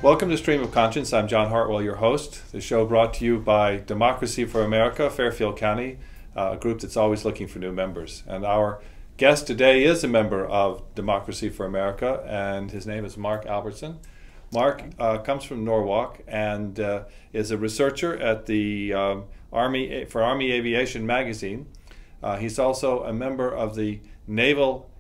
Welcome to Stream of Conscience. I'm John Hartwell, your host. The show brought to you by Democracy for America, Fairfield County, a group that's always looking for new members. And our guest today is a member of Democracy for America, and his name is Mark Albertson. Mark comes from Norwalk and is a researcher at the Army Aviation magazine. He's also a member of the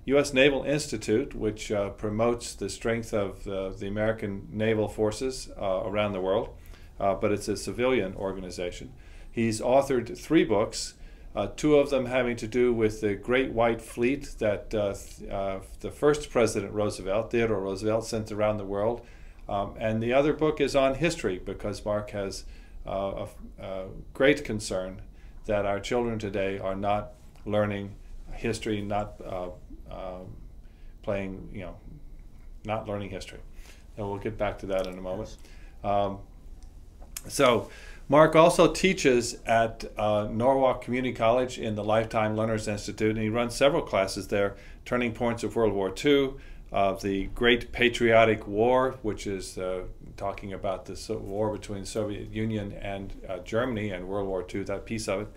U.S. Naval Institute, which promotes the strength of the American naval forces around the world, but it's a civilian organization. He's authored 3 books, 2 of them having to do with the Great White Fleet that the first President Roosevelt, Theodore Roosevelt, sent around the world. And the other book is on history, because Mark has a great concern that our children today are not learning history, not not learning history. And we'll get back to that in a moment. So Mark also teaches at Norwalk Community College in the Lifetime Learners Institute, and he runs several classes there: Turning Points of World War II, the Great Patriotic War, which is talking about the war between the Soviet Union and Germany and World War II, that piece of it,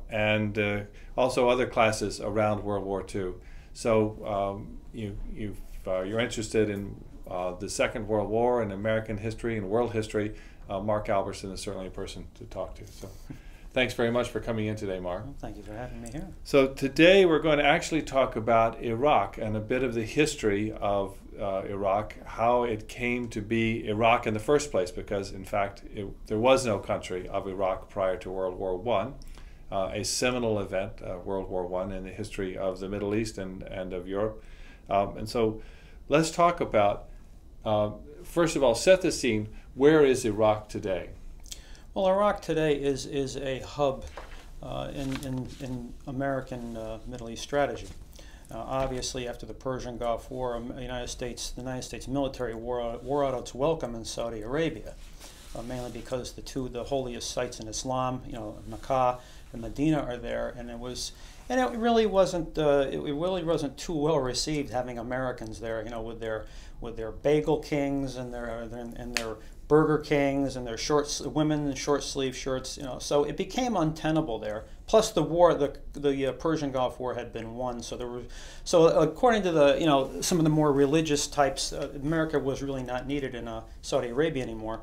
and also other classes around World War II. So you're interested in the Second World War and American history and world history. Mark Albertson is certainly a person to talk to. So thanks very much for coming in today, Mark. Well, thank you for having me here. So today we're going to actually talk about Iraq and a bit of the history of Iraq, how it came to be Iraq in the first place, because in fact there was no country of Iraq prior to World War I. A seminal event, World War I, in the history of the Middle East and of Europe. And so let's talk about, first of all, set the scene. Where is Iraq today? Well, Iraq today is a hub in American Middle East strategy. Obviously, after the Persian Gulf War, the United States military wore out its welcome in Saudi Arabia, mainly because the holiest sites in Islam, Mecca and Medina, are there, and it really wasn't too well received having Americans there, with their bagel kings and their Burger Kings and their women in short sleeve shirts, so it became untenable there. Plus the war, the Persian Gulf War had been won, so according to some of the more religious types, America was really not needed in Saudi Arabia anymore.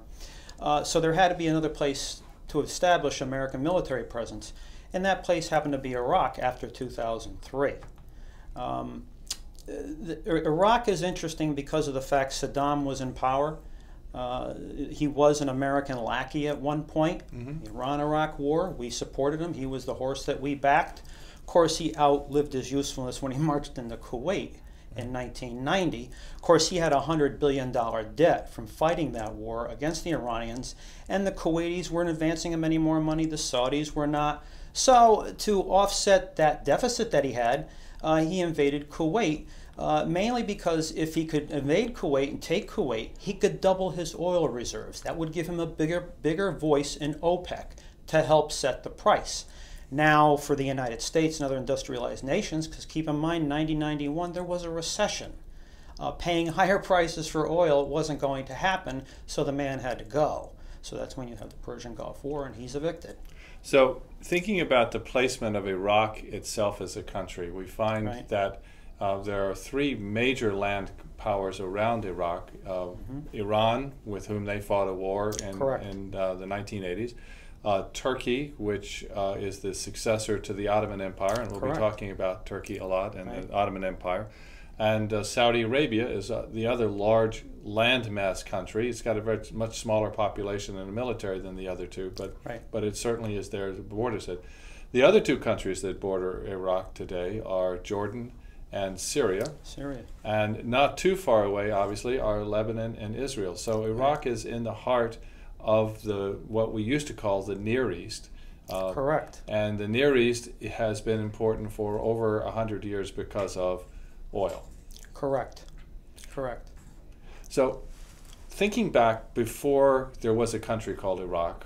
So there had to be another place to establish American military presence, and that place happened to be Iraq after 2003. Iraq is interesting because of the fact Saddam was in power. He was an American lackey at one point. The Iran-Iraq War, we supported him. He was the horse that we backed. Of course, he outlived his usefulness when he marched into Kuwait in 1990. Of course, he had a $100 billion debt from fighting that war against the Iranians, and the Kuwaitis weren't advancing him any more money. The Saudis were not. So to offset that deficit that he had, he invaded Kuwait, mainly because if he could invade Kuwait and take Kuwait, he could double his oil reserves. That would give him a bigger voice in OPEC to help set the price. Now, for the United States and other industrialized nations, because keep in mind, 1991, there was a recession. Paying higher prices for oil wasn't going to happen, so the man had to go. So that's when you have the Persian Gulf War, and he's evicted. So thinking about the placement of Iraq itself as a country, we find that there are 3 major land powers around Iraq. Iran, with whom they fought a war in the 1980s. Turkey, which is the successor to the Ottoman Empire, and we'll be talking about Turkey a lot and the Ottoman Empire. And Saudi Arabia is the other large landmass country. It's got a much smaller population and a military than the other 2, but it certainly is there, borders it. The other 2 countries that border Iraq today are Jordan and Syria. And not too far away, obviously, are Lebanon and Israel. So Iraq is in the heart of what we used to call the Near East. And the Near East has been important for over 100 years because of oil. Correct. So thinking back before there was a country called Iraq,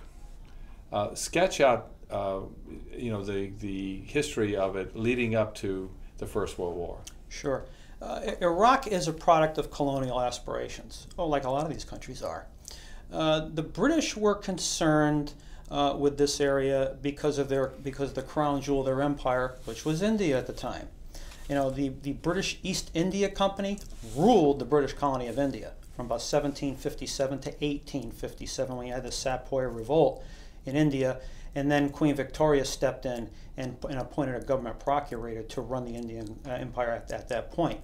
sketch out the history of it leading up to the First World War. Sure. Iraq is a product of colonial aspirations, like a lot of these countries are. The British were concerned with this area because of the crown jewel of their empire, which was India at the time. You know, the British East India Company ruled the British colony of India from about 1757 to 1857, when you had the Sepoy revolt in India, and then Queen Victoria stepped in and appointed a government procurator to run the Indian Empire at that point.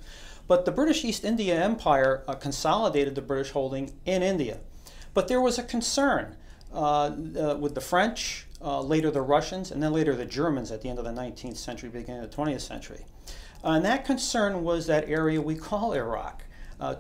But the British East India Empire consolidated the British holding in India. But there was a concern with the French, later the Russians, and then later the Germans at the end of the 19th century, beginning of the 20th century. And that concern was that area we call Iraq.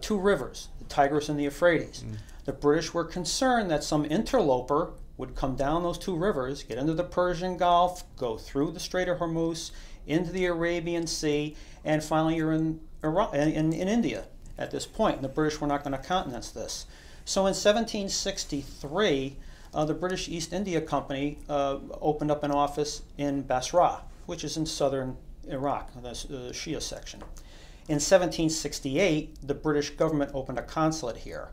Two rivers, the Tigris and the Euphrates. The British were concerned that some interloper would come down those two rivers, get into the Persian Gulf, go through the Strait of Hormuz, into the Arabian Sea, and finally you're in India at this point. And the British were not going to countenance this. So in 1763, the British East India Company opened up an office in Basra, which is in southern Iraq, the Shia section. In 1768, the British government opened a consulate here.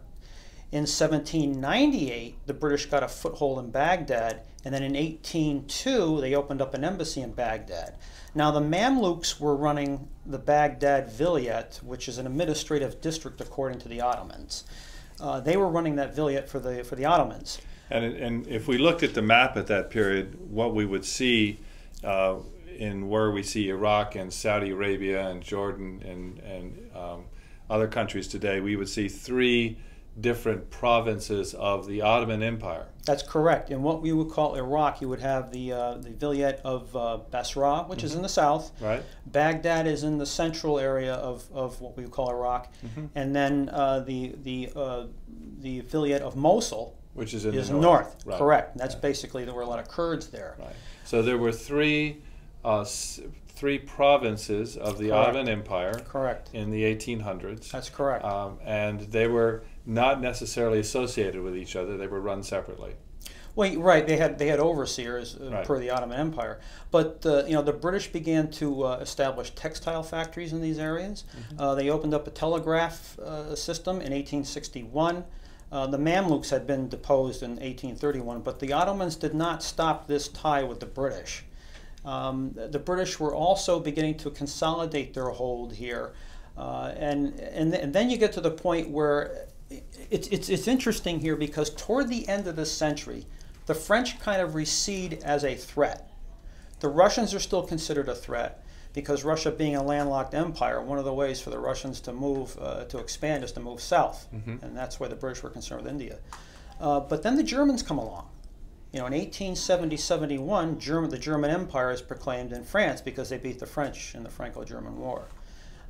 In 1798, the British got a foothold in Baghdad, and then in 1802, they opened up an embassy in Baghdad. Now, the Mamluks were running the Baghdad Vilayet, which is an administrative district according to the Ottomans. They were running that Vilayet for the Ottomans. And if we looked at the map at that period, what we would see in where we see Iraq and Saudi Arabia and Jordan and other countries today, we would see three different provinces of the Ottoman Empire. That's correct. In what we would call Iraq, you would have the Vilayet of Basra, which is in the south. Right. Baghdad is in the central area of what we would call Iraq, and then the Vilayet of Mosul, which is in the north. Right. Correct. And that's basically there were a lot of Kurds there. Right. So there were three provinces of the Ottoman Empire. Correct. In the 1800s. That's correct. And they were not necessarily associated with each other. They were run separately. Well, right. They had overseers per the Ottoman Empire, but the British began to establish textile factories in these areas. They opened up a telegraph system in 1861. The Mamluks had been deposed in 1831, but the Ottomans did not stop this tie with the British. The British were also beginning to consolidate their hold here, and then you get to the point where it's interesting here, because toward the end of this century, the French kind of recede as a threat. The Russians are still considered a threat, because Russia being a landlocked empire, one of the ways for the Russians to move, to expand, is to move south, and that's why the British were concerned with India. But then the Germans come along. You know, in 1870-71, the German Empire is proclaimed in France because they beat the French in the Franco-German War.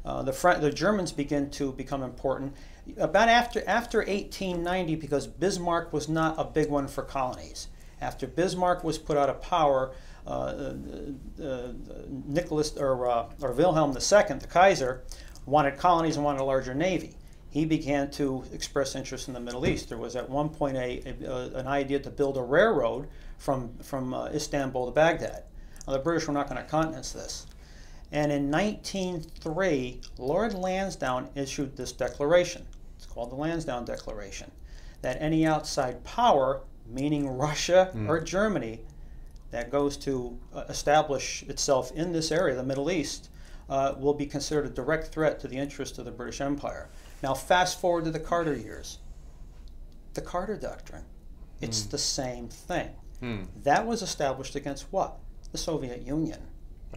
The Germans begin to become important about after 1890, because Bismarck was not a big one for colonies. After Bismarck was put out of power, Nicholas or Wilhelm II, the Kaiser, wanted colonies and wanted a larger navy. He began to express interest in the Middle East. There was at one point an idea to build a railroad from Istanbul to Baghdad. Now, the British were not going to countenance this. And in 1903, Lord Lansdowne issued this declaration. It's called the Lansdowne Declaration, that any outside power, meaning Russia or Germany, that goes to establish itself in this area, the Middle East, will be considered a direct threat to the interest of the British Empire. Now, fast forward to the Carter years. The Carter Doctrine. It's the same thing. That was established against what? The Soviet Union.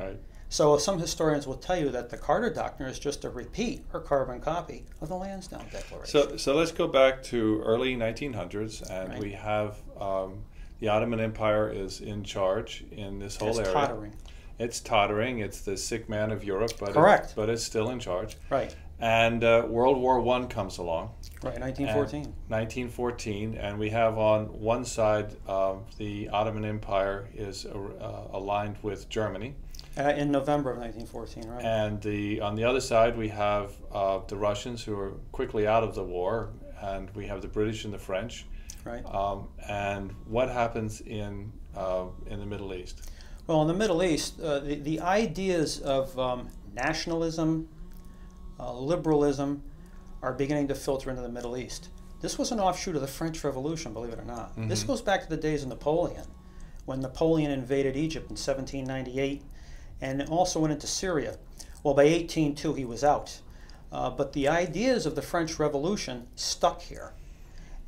Right. So some historians will tell you that the Carter Doctrine is just a repeat or carbon copy of the Lansdowne Declaration. So let's go back to early 1900s, and we have the Ottoman Empire is in charge in this whole area. Tottering. It's tottering. It's the sick man of Europe, but but it's still in charge. Right. And World War I comes along. Right, 1914. 1914, and we have on one side the Ottoman Empire is aligned with Germany. In November of 1914, right. And on the other side, we have the Russians, who are quickly out of the war, and we have the British and the French. Right. And what happens in the Middle East? Well, in the Middle East, the ideas of nationalism, liberalism are beginning to filter into the Middle East. This was an offshoot of the French Revolution, believe it or not. Mm-hmm. This goes back to the days of Napoleon, when Napoleon invaded Egypt in 1798 and also went into Syria. Well, by 1802 he was out. But the ideas of the French Revolution stuck here.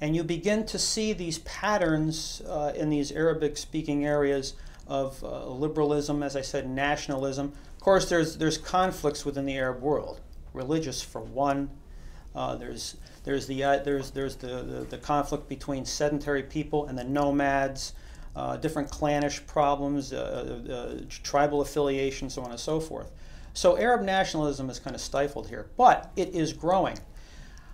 And you begin to see these patterns in these Arabic-speaking areas of liberalism, as I said, nationalism. Of course, there's conflicts within the Arab world, religious for one. There's the conflict between sedentary people and the nomads, different clannish problems, tribal affiliation, so on and so forth. So Arab nationalism is kind of stifled here, but it is growing.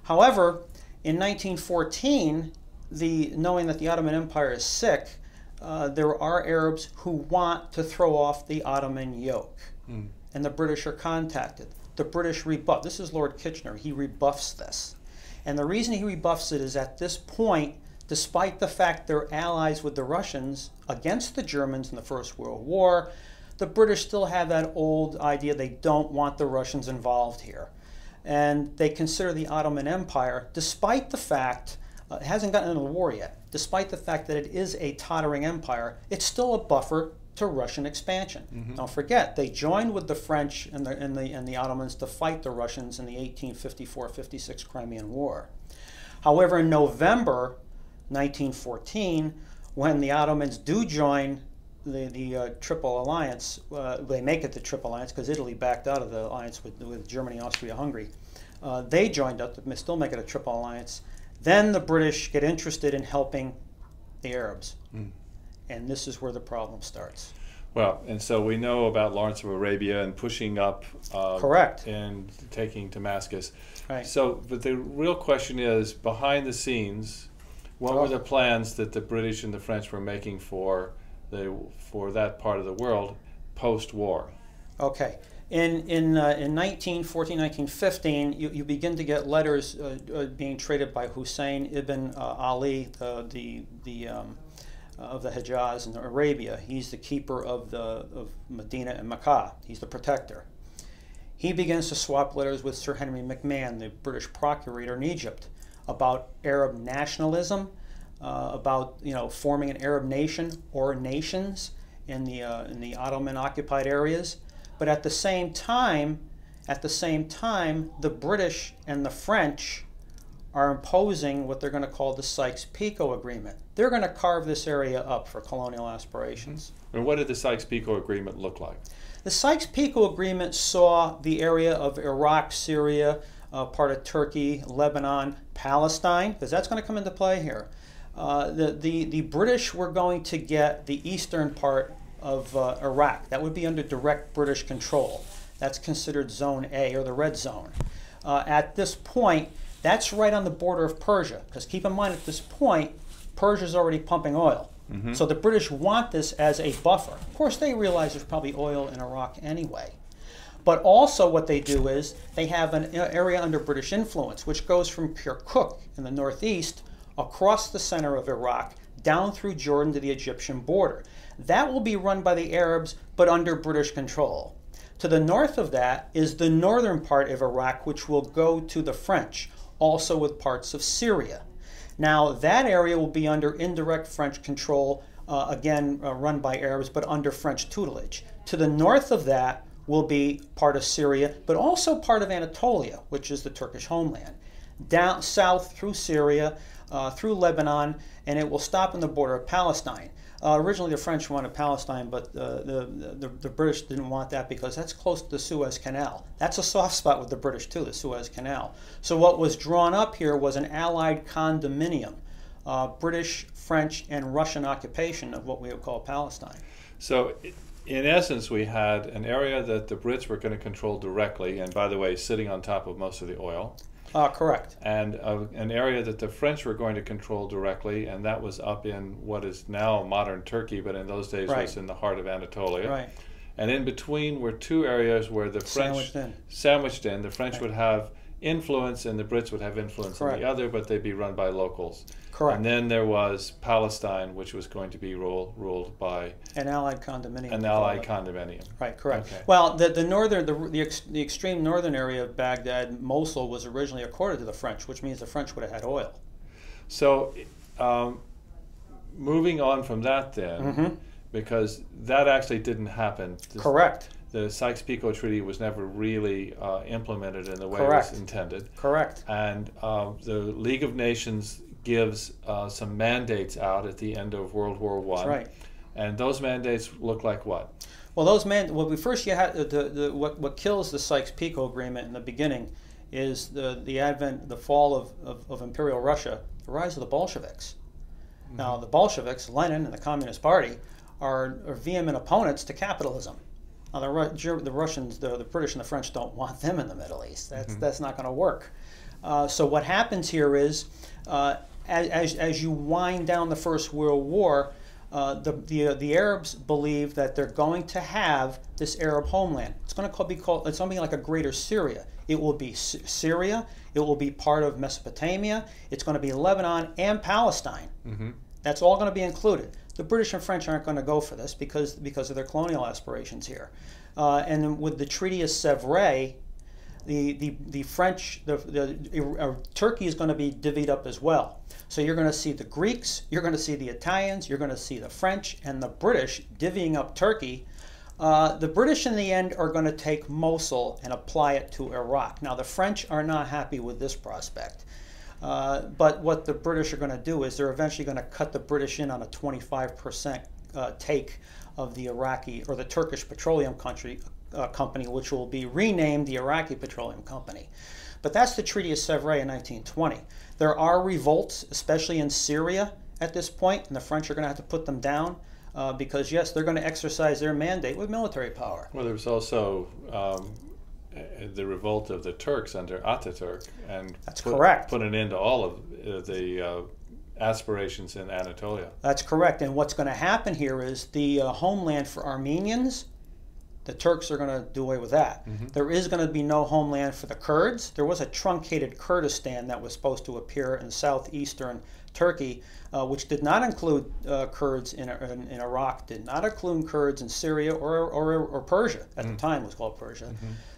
However, in 1914, knowing that the Ottoman Empire is sick, there are Arabs who want to throw off the Ottoman yoke. Mm. And the British are contacted. The British rebuff. This is Lord Kitchener. He rebuffs this. And the reason he rebuffs it is at this point, despite the fact they're allies with the Russians against the Germans in the First World War, the British still have that old idea they don't want the Russians involved here. And they consider the Ottoman Empire, despite the fact, it hasn't gotten into the war yet, despite the fact that it is a tottering empire, it's still a buffer to Russian expansion. Mm-hmm. Don't forget, they joined with the French and the Ottomans to fight the Russians in the 1854-56 Crimean War. However, in November 1914, when the Ottomans do join the Triple Alliance, they make it the Triple Alliance because Italy backed out of the alliance with Germany, Austria, Hungary. They joined up, they still make it a Triple Alliance. Then the British get interested in helping the Arabs. Mm. And this is where the problem starts. Well, and so we know about Lawrence of Arabia and pushing up correct, and taking Damascus. Right. So, but the real question is, behind the scenes, what were the plans that the British and the French were making for that part of the world post-war? Okay. In 1914, 1915, you begin to get letters being traded by Hussein ibn Ali, of the Hejaz in Arabia. He's the keeper of Medina and Mecca. He's the protector. He begins to swap letters with Sir Henry McMahon, the British procurator in Egypt, about Arab nationalism, about forming an Arab nation or nations in the Ottoman occupied areas. But at the same time, the British and the French are imposing what they're going to call the Sykes-Picot Agreement. They're going to carve this area up for colonial aspirations. Mm-hmm. And what did the Sykes-Picot Agreement look like? The Sykes-Picot Agreement saw the area of Iraq, Syria, part of Turkey, Lebanon, Palestine, because that's going to come into play here. The British were going to get the eastern part of Iraq. That would be under direct British control. That's considered Zone A, or the Red Zone. At this point, that's right on the border of Persia, because keep in mind at this point, Persia's already pumping oil. Mm-hmm. So the British want this as a buffer. Of course, they realize there's probably oil in Iraq anyway. But also what they do is they have an area under British influence, which goes from Kirkuk in the northeast across the center of Iraq, down through Jordan to the Egyptian border. That will be run by the Arabs, but under British control. To the north of that is the northern part of Iraq, which will go to the French, also with parts of Syria. Now, that area will be under indirect French control, again, run by Arabs, but under French tutelage. To the north of that will be part of Syria, but also part of Anatolia, which is the Turkish homeland. Down south through Syria, through Lebanon, and it will stop on the border of Palestine. Originally, the French wanted Palestine, but the British didn't want that because that's close to the Suez Canal. That's a soft spot with the British, too, the Suez Canal. So what was drawn up here was an allied condominium, British, French, and Russian occupation of what we would call Palestine. So, in essence, we had an area that the Brits were going to control directly, and by the way, sitting on top of most of the oil. Correct. And an area that the French were going to control directly, and that was up in what is now modern Turkey, but in those days was in the heart of Anatolia. Right. And in between were two areas where the French, sandwiched in, the French would have influence, and the Brits would have influence in the other, but they'd be run by locals. Correct. And then there was Palestine, which was going to be ruled by an allied condominium. An allied condominium. Right. Correct. Okay. Well, the extreme northern area of Baghdad, Mosul, was originally accorded to the French, which means the French would have had oil. So, moving on from that then, because that actually didn't happen. Correct. The Sykes-Picot Treaty was never really implemented in the way it was intended. Correct. And the League of Nations gives some mandates out at the end of World War I. That's right. And those mandates look like what? Well, what kills the Sykes-Picot Agreement in the beginning is the fall of Imperial Russia, the rise of the Bolsheviks. Now, the Bolsheviks, Lenin, and the Communist Party are vehement opponents to capitalism. Now, the Russians, the British, and the French don't want them in the Middle East. That's not going to work. So what happens here is, as you wind down the First World War, the Arabs believe that they're going to have this Arab homeland. It's going to be called. It's something like a Greater Syria. It will be Syria. It will be part of Mesopotamia. It's going to be Lebanon and Palestine. That's all going to be included. The British and French aren't going to go for this because of their colonial aspirations here. And with the Treaty of Sèvres, the French, Turkey is going to be divvied up as well. So you're going to see the Greeks, you're going to see the Italians, you're going to see the French and the British divvying up Turkey. The British in the end are going to take Mosul and apply it to Iraq. Now the French are not happy with this prospect. But what the British are going to do is they're eventually going to cut the British in on a 25% take of the Iraqi or the Turkish Petroleum Company, which will be renamed the Iraqi Petroleum Company. But that's the Treaty of Sèvres in 1920. There are revolts, especially in Syria at this point, and the French are going to have to put them down because, yes, they're going to exercise their mandate with military power. Well, there was also the revolt of the Turks under Ataturk, and put an end to all of the aspirations in Anatolia. That's correct. And what's going to happen here is the homeland for Armenians, the Turks are going to do away with that. There is going to be no homeland for the Kurds. There was a truncated Kurdistan that was supposed to appear in southeastern Turkey, which did not include Kurds in Iraq, did not include Kurds in Syria or Persia. At the time it was called Persia.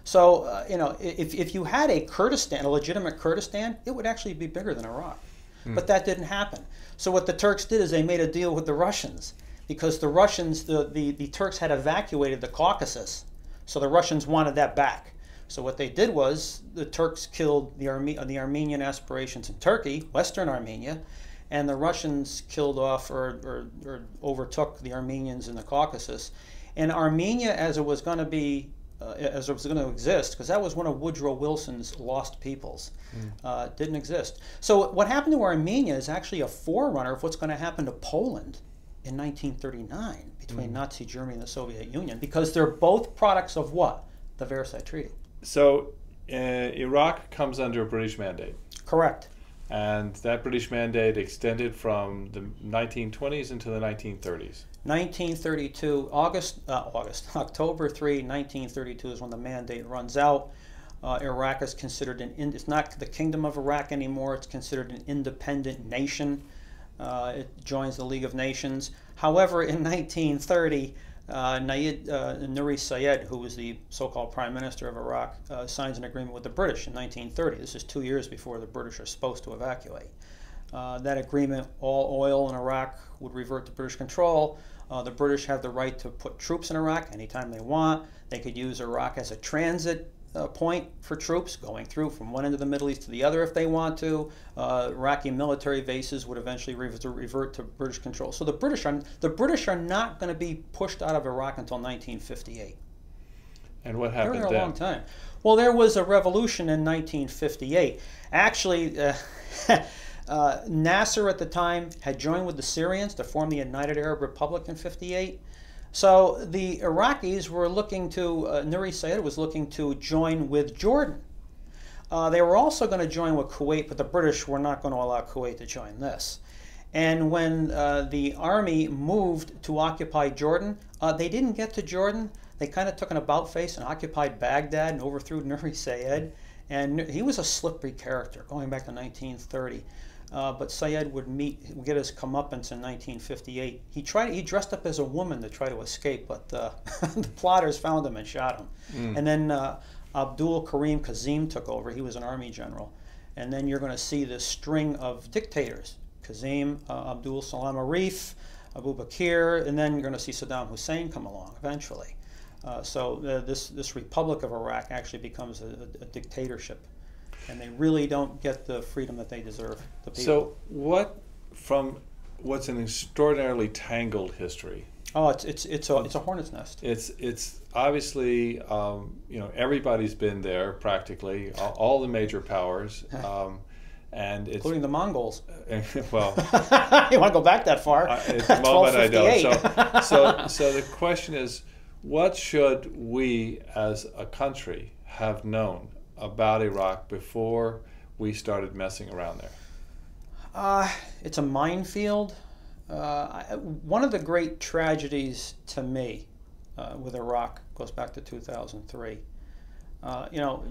So, if you had a Kurdistan, a legitimate Kurdistan, it would actually be bigger than Iraq. But that didn't happen. So what the Turks did is they made a deal with the Russians, because the Russians, the Turks had evacuated the Caucasus, so the Russians wanted that back. So what they did was the Turks killed the Armenian aspirations in Turkey, Western Armenia, and the Russians killed off or overtook the Armenians in the Caucasus. And Armenia, as it was going to be, as it was going to exist, because that was one of Woodrow Wilson's lost peoples, didn't exist. So what happened to Armenia is actually a forerunner of what's going to happen to Poland in 1939 between Nazi Germany and the Soviet Union, because they're both products of what? The Versailles Treaty. So Iraq comes under a British mandate. Correct. And that British mandate extended from the 1920s into the 1930s. 1932, October 3, 1932 is when the mandate runs out. Iraq is considered it's not the Kingdom of Iraq anymore, it's considered an independent nation. It joins the League of Nations. However, in 1930, Nuri Sayed, who was the so-called Prime Minister of Iraq, signs an agreement with the British in 1930. This is 2 years before the British are supposed to evacuate. That agreement, all oil in Iraq would revert to British control. The British have the right to put troops in Iraq anytime they want. They could use Iraq as a transit point for troops going through from one end of the Middle East to the other if they want to. Iraqi military bases would eventually revert to British control. So the British are not going to be pushed out of Iraq until 1958. And what happened then? They're there a long time. Well, there was a revolution in 1958. Actually, Nasser at the time had joined with the Syrians to form the United Arab Republic in 58. So the Iraqis were looking to, Nuri Sayed was looking to join with Jordan. They were also going to join with Kuwait, but the British were not going to allow Kuwait to join this. And when the army moved to occupy Jordan, they didn't get to Jordan. They kind of took an about face and occupied Baghdad and overthrew Nuri Sayed. And he was a slippery character going back to 1930. But Syed would get his comeuppance in 1958. He dressed up as a woman to try to escape, but the plotters found him and shot him. And then Abdul Karim Kazim took over. He was an army general. And then you're going to see this string of dictators: Kazim, Abdul Salam Arif, Abu Bakr, and then you're going to see Saddam Hussein come along eventually. So this Republic of Iraq actually becomes a dictatorship. And they really don't get the freedom that they deserve. The people. So what's an extraordinarily tangled history? Oh, it's a hornet's nest. It's obviously everybody's been there practically, all the major powers, and it's including the Mongols. Well, you want to go back that far? At the moment I don't. So the question is, what should we as a country have known about Iraq before we started messing around there? It's a minefield. One of the great tragedies to me with Iraq goes back to 2003.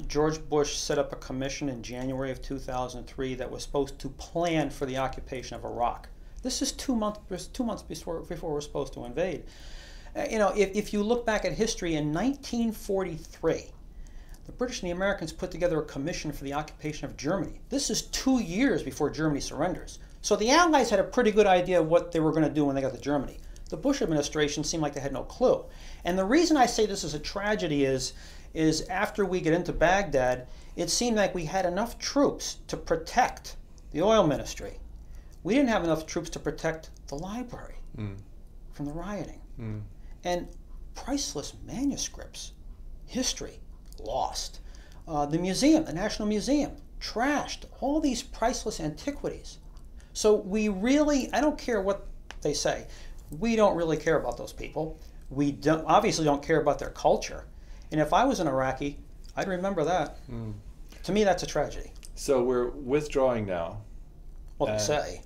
George Bush set up a commission in January of 2003 that was supposed to plan for the occupation of Iraq. This is 2 months before we're supposed to invade. If you look back at history, in 1943, the British and the Americans put together a commission for the occupation of Germany. This is 2 years before Germany surrenders. So the Allies had a pretty good idea of what they were going to do when they got to Germany. The Bush administration seemed like they had no clue. And the reason I say this is a tragedy is after we get into Baghdad, it seemed like we had enough troops to protect the oil ministry. We didn't have enough troops to protect the library from the rioting. And priceless manuscripts, history, lost. The museum, the National Museum, trashed. All these priceless antiquities. So we really, I don't care what they say, we don't really care about those people. We obviously don't care about their culture. And if I was an Iraqi, I'd remember that. To me, that's a tragedy. So we're withdrawing now. Well, they say.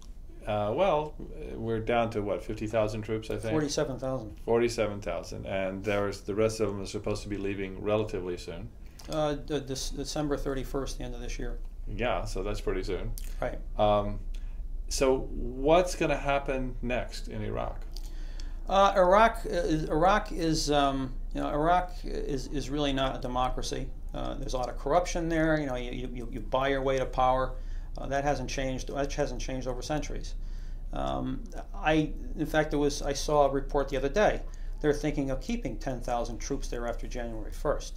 We're down to what, 50,000 troops, I think? 47,000. 47,000. And the rest of them are supposed to be leaving relatively soon. December 31st, the end of this year. Yeah, so that's pretty soon. Right. So what's going to happen next in Iraq? Iraq is really not a democracy. There's a lot of corruption there. You buy your way to power. That hasn't changed. That hasn't changed over centuries. In fact, I saw a report the other day. They're thinking of keeping 10,000 troops there after January 1st.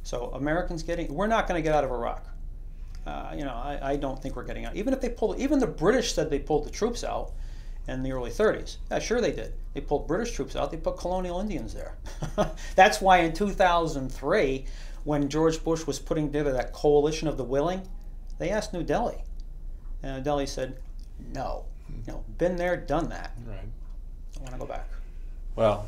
So we're not going to get out of Iraq. I don't think we're getting out. Even the British said they pulled the troops out in the early 30s. Yeah, sure they did. They pulled British troops out. They put colonial Indians there. That's why in 2003, when George Bush was putting together that coalition of the willing, they asked New Delhi. And New Delhi said, no. Been there, done that. Right. I want to go back. Well,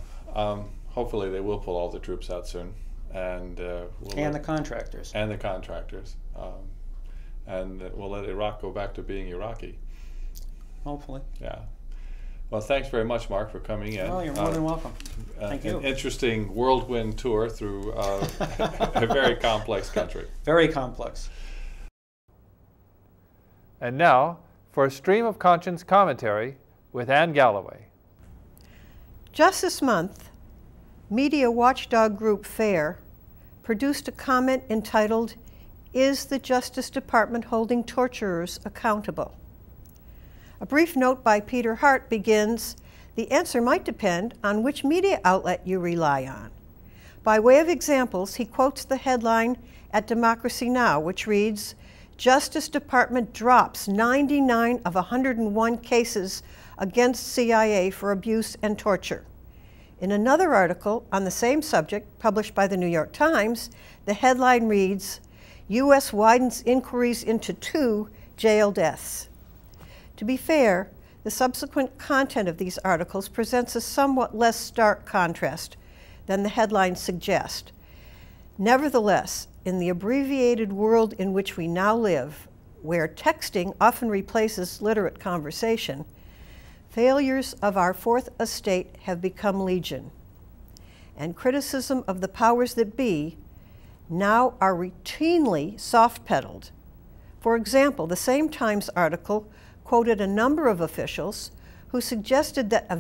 hopefully they will pull all the troops out soon. And the contractors. And the contractors. And we'll let Iraq go back to being Iraqi. Hopefully. Yeah. Well, thanks very much, Mark, for coming in. Oh, you're more than welcome. Thank you. An interesting whirlwind tour through a very complex country. Very complex. And now, for a Stream of Conscience commentary with Anne Galloway. Just this month, media watchdog group FAIR produced a comment entitled, "Is the Justice Department Holding Torturers Accountable?" A brief note by Peter Hart begins, "The answer might depend on which media outlet you rely on." By way of examples, he quotes the headline at Democracy Now!, which reads, "Justice Department drops 99 of 101 cases against CIA for abuse and torture." In another article on the same subject, published by the New York Times, the headline reads, "U.S. widens inquiries into 2 jail deaths." To be fair, the subsequent content of these articles presents a somewhat less stark contrast than the headlines suggest. Nevertheless, in the abbreviated world in which we now live, where texting often replaces literate conversation, failures of our fourth estate have become legion, and criticism of the powers that be, now are routinely soft-pedaled. For example, the same Times article quoted a number of officials who suggested that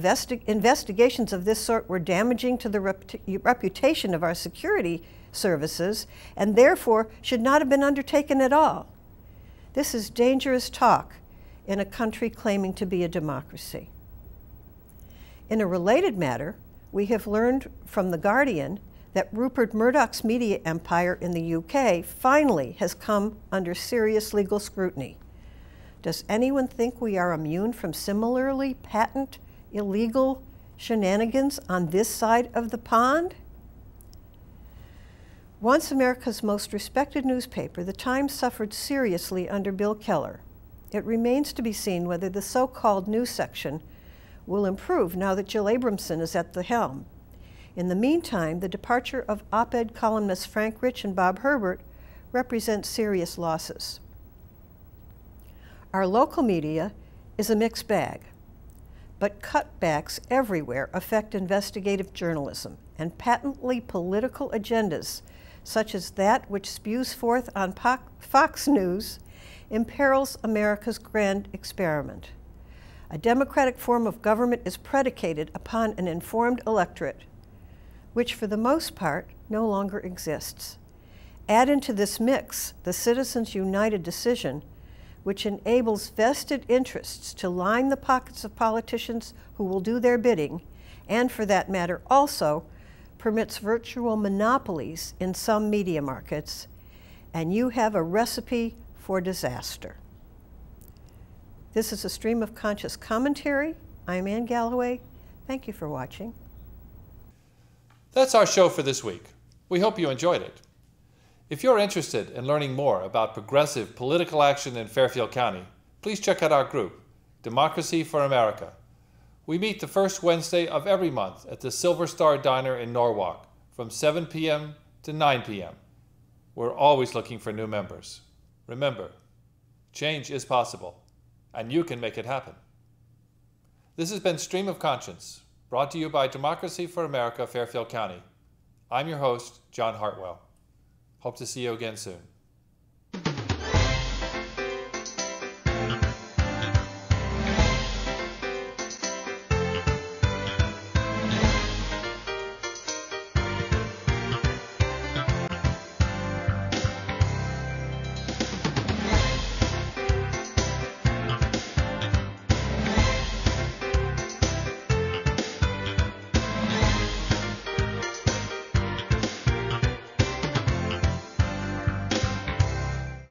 investigations of this sort were damaging to the reputation of our security services and therefore should not have been undertaken at all. This is dangerous talk in a country claiming to be a democracy. In a related matter, we have learned from The Guardian that Rupert Murdoch's media empire in the UK finally has come under serious legal scrutiny. Does anyone think we are immune from similarly patent illegal shenanigans on this side of the pond? Once America's most respected newspaper, The Times suffered seriously under Bill Keller. It remains to be seen whether the so-called news section will improve now that Jill Abramson is at the helm. In the meantime, the departure of op-ed columnists Frank Rich and Bob Herbert represents serious losses. Our local media is a mixed bag, but cutbacks everywhere affect investigative journalism, and patently political agendas, such as that which spews forth on Fox News, imperils America's grand experiment. A democratic form of government is predicated upon an informed electorate, which for the most part no longer exists. Add into this mix the Citizens United decision, which enables vested interests to line the pockets of politicians who will do their bidding, and for that matter also permits virtual monopolies in some media markets, and you have a recipe for disaster. This is a Stream of Conscious commentary. I'm Ann Galloway. Thank you for watching. That's our show for this week. We hope you enjoyed it. If you're interested in learning more about progressive political action in Fairfield County, please check out our group, Democracy for America. We meet the first Wednesday of every month at the Silver Star Diner in Norwalk from 7 p.m. to 9 p.m. We're always looking for new members. Remember, change is possible, and you can make it happen. This has been Stream of Conscience, brought to you by Democracy for America, Fairfield County. I'm your host, John Hartwell. Hope to see you again soon.